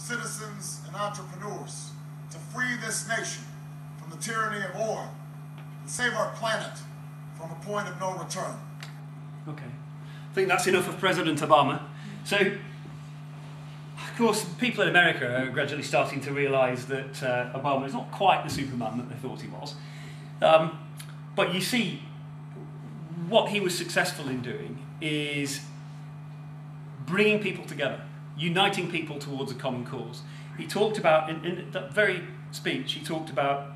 citizens and entrepreneurs to free this nation from the tyranny of oil and save our planet from a point of no return. Okay. I think that's enough of President Obama. So, of course, people in America are gradually starting to realise that Obama is not quite the Superman that they thought he was. But you see, what he was successful in doing is bringing people together, uniting people towards a common cause. He talked about, in that very speech, he talked about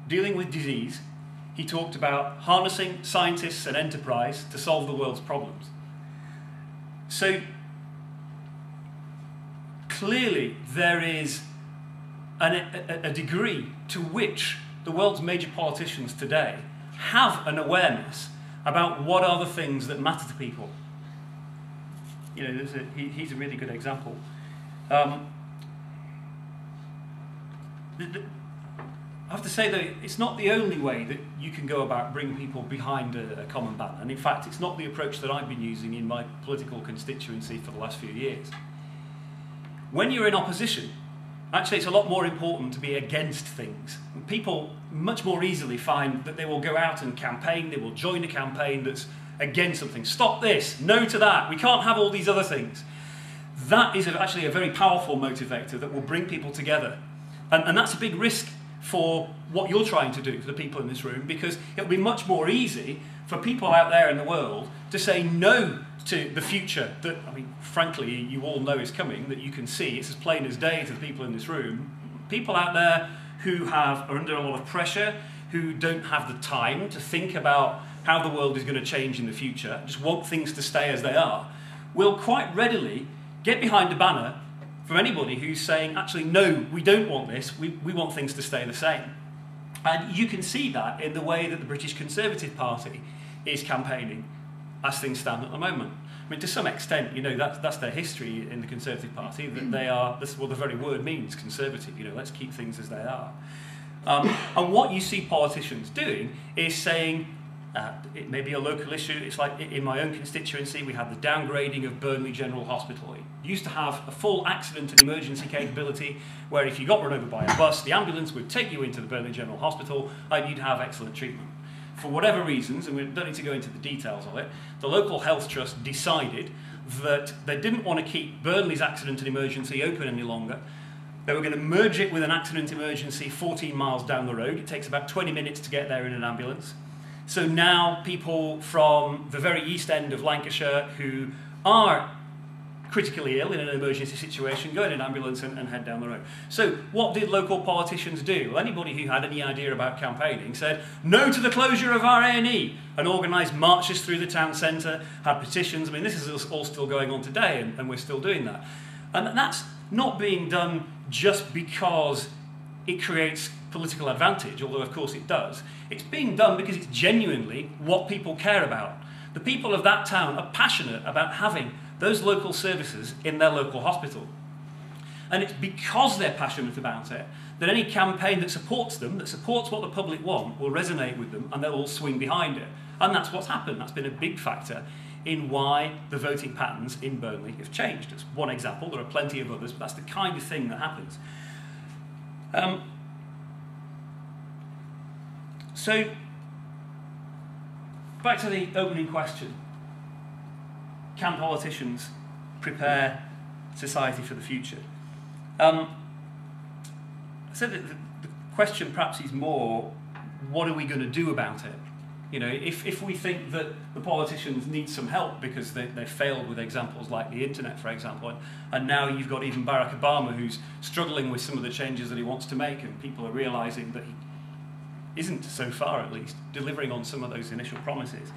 dealing with disease. He talked about harnessing scientists and enterprise to solve the world's problems. So clearly there is a degree to which the world's major politicians today have an awareness about what are the things that matter to people. You know, he's a really good example. I have to say that it's not the only way that you can go about bringing people behind a common banner, and in fact it's not the approach that I've been using in my political constituency for the last few years. When you're in opposition, actually it's a lot more important to be against things. People much more easily find that they will go out and campaign, they will join a campaign that's against something. Stop this, no to that, we can't have all these other things. That is actually a very powerful motivator that will bring people together. And that's a big risk for what you're trying to do for the people in this room, because it'll be much more easy for people out there in the world to say no to the future that, I mean, frankly, you all know is coming, that you can see. It's as plain as day to the people in this room. People out there who are under a lot of pressure, who don't have the time to think about how the world is going to change in the future, just want things to stay as they are, will quite readily get behind a banner from anybody who's saying, actually, no, we don't want this, we want things to stay the same. And you can see that in the way that the British Conservative Party is campaigning as things stand at the moment. I mean, to some extent, you know, that's their history in the Conservative Party, that they are, that's what the very word means, conservative, you know, let's keep things as they are. And what you see politicians doing is saying, it may be a local issue. It's like in my own constituency, we had the downgrading of Burnley General Hospital. It used to have a full accident and emergency capability where if you got run over by a bus, the ambulance would take you into the Burnley General Hospital and you'd have excellent treatment. For whatever reasons, and we don't need to go into the details of it, the local health trust decided that they didn't want to keep Burnley's accident and emergency open any longer. They were going to merge it with an accident emergency 14 miles down the road. It takes about 20 minutes to get there in an ambulance. So now people from the very east end of Lancashire who are critically ill in an emergency situation go in an ambulance and head down the road. So what did local politicians do? Well, anybody who had any idea about campaigning said no to the closure of our A&E and organised marches through the town centre, had petitions. I mean, this is all still going on today, and we're still doing that. And that's not being done just because it creates political advantage, although of course it does. It's being done because it's genuinely what people care about. The people of that town are passionate about having those local services in their local hospital. And it's because they're passionate about it that any campaign that supports them, that supports what the public want, will resonate with them and they'll all swing behind it. And that's what's happened. That's been a big factor in why the voting patterns in Burnley have changed. It's one example, there are plenty of others, but that's the kind of thing that happens. So, back to the opening question. Can politicians prepare society for the future? I said that the question perhaps is more, what are we going to do about it? You know, if we think that the politicians need some help because they've failed with examples like the internet, for example, and now you've got even Barack Obama who's struggling with some of the changes that he wants to make, and people are realising that he isn't, so far at least, delivering on some of those initial promises.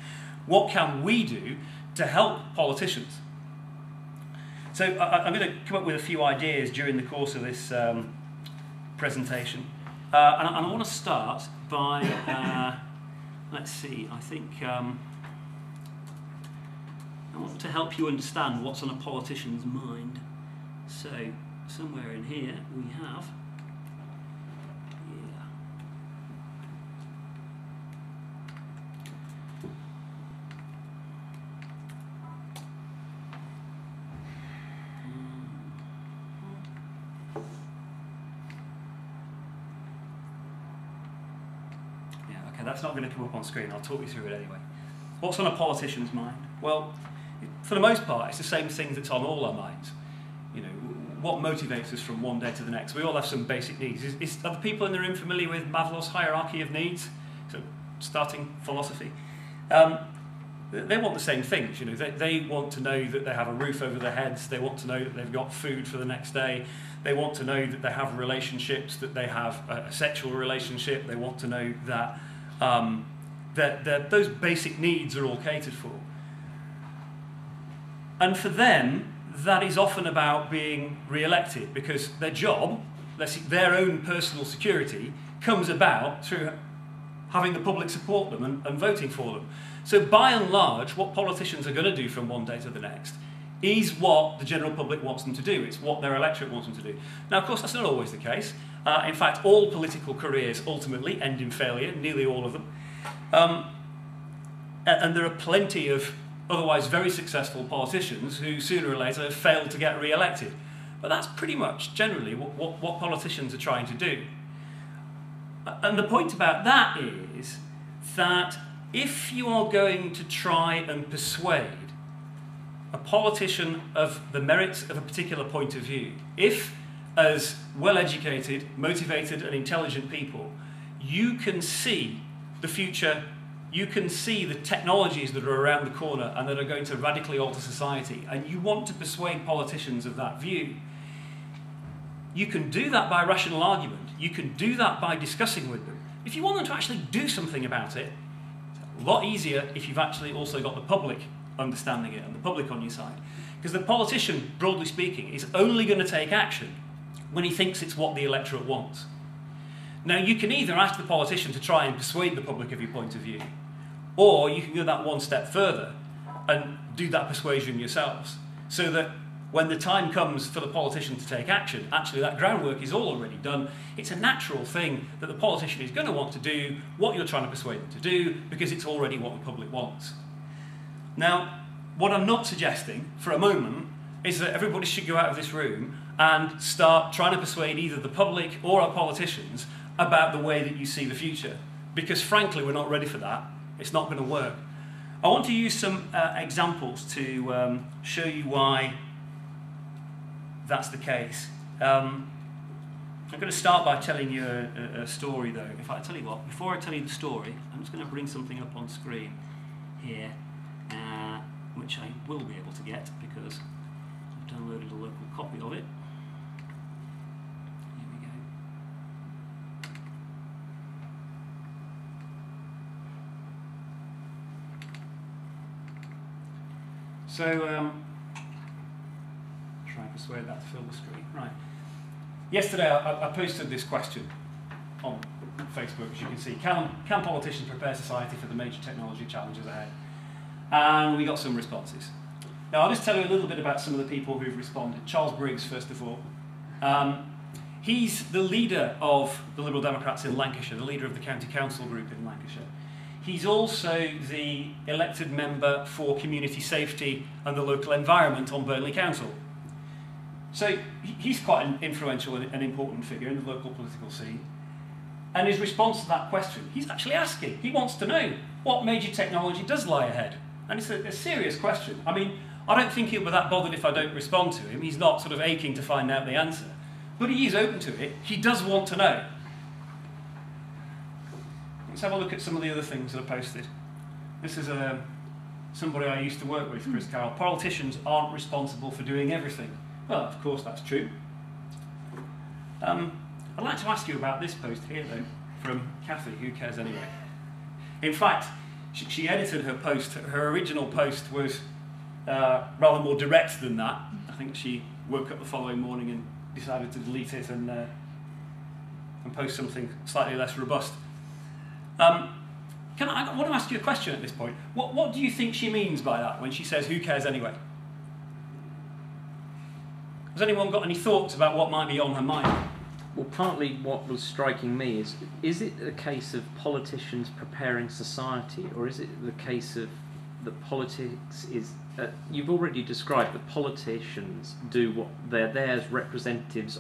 What can we do to help politicians? So I'm going to come up with a few ideas during the course of this presentation. And I want to start by, let's see, I think I want to help you understand what's on a politician's mind. So somewhere in here we have, that's not going to come up on screen. I'll talk you through it anyway. What's on a politician's mind? Well, for the most part, it's the same thing that's on all our minds. You know, what motivates us from one day to the next? We all have some basic needs. Are the people in the room familiar with Maslow's hierarchy of needs? So, starting philosophy. They want the same things. You know, they want to know that they have a roof over their heads. They want to know that they've got food for the next day. They want to know that they have relationships, that they have a sexual relationship. They want to know that those basic needs are all catered for. And for them, that is often about being re-elected, because their job, their own personal security, comes about through having the public support them and voting for them. So by and large, what politicians are going to do from one day to the next is what the general public wants them to do. It's what their electorate wants them to do. Now, of course, that's not always the case. In fact, all political careers ultimately end in failure, nearly all of them. And there are plenty of otherwise very successful politicians who sooner or later fail to get re-elected. But that's pretty much generally what politicians are trying to do. And the point about that is that if you are going to try and persuade a politician of the merits of a particular point of view, if as well-educated, motivated and intelligent people, you can see the future, you can see the technologies that are around the corner and that are going to radically alter society, and you want to persuade politicians of that view, you can do that by rational argument. You can do that by discussing with them. If you want them to actually do something about it, it's a lot easier if you've actually also got the public understanding it and the public on your side. Because the politician, broadly speaking, is only going to take action when he thinks it's what the electorate wants. Now, you can either ask the politician to try and persuade the public of your point of view, or you can go that one step further and do that persuasion yourselves, so that when the time comes for the politician to take action, actually that groundwork is all already done. It's a natural thing that the politician is going to want to do what you're trying to persuade them to do, because it's already what the public wants. Now, what I'm not suggesting for a moment is that everybody should go out of this room and start trying to persuade either the public or our politicians about the way that you see the future, because frankly we're not ready for that. It's not going to work. I want to use some examples to show you why that's the case. I'm going to start by telling you a story though. In fact, I tell you what, before I tell you the story, I'm just going to bring something up on screen here, which I will be able to get because I've downloaded a local copy of it. Here we go. So, try and persuade that to fill the screen. Right. Yesterday I posted this question on Facebook, as you can see. Can politicians prepare society for the major technology challenges ahead? And we got some responses. Now I'll just tell you a little bit about some of the people who've responded. Charles Briggs, first of all. He's the leader of the Liberal Democrats in Lancashire, the leader of the County Council group in Lancashire. He's also the elected member for community safety and the local environment on Burnley Council. So he's quite an influential and important figure in the local political scene. And his response to that question, he's actually asking. He wants to know what major technology does lie ahead. And it's a serious question. I mean, I don't think he'll be that bothered if I don't respond to him. He's not sort of aching to find out the answer. But he is open to it. He does want to know. Let's have a look at some of the other things that are posted. This is somebody I used to work with, Chris Carroll. Politicians aren't responsible for doing everything. Well, of course that's true. I'd like to ask you about this post here, though, from Kathy, who cares anyway. In fact, she edited her post. Her original post was rather more direct than that. I think she woke up the following morning and decided to delete it and post something slightly less robust. I want to ask you a question at this point. What do you think she means by that when she says, who cares anyway? Has anyone got any thoughts about what might be on her mind? Well, partly what was striking me is it a case of politicians preparing society, or is it the case of that politics is... you've already described that politicians do what they're there as representatives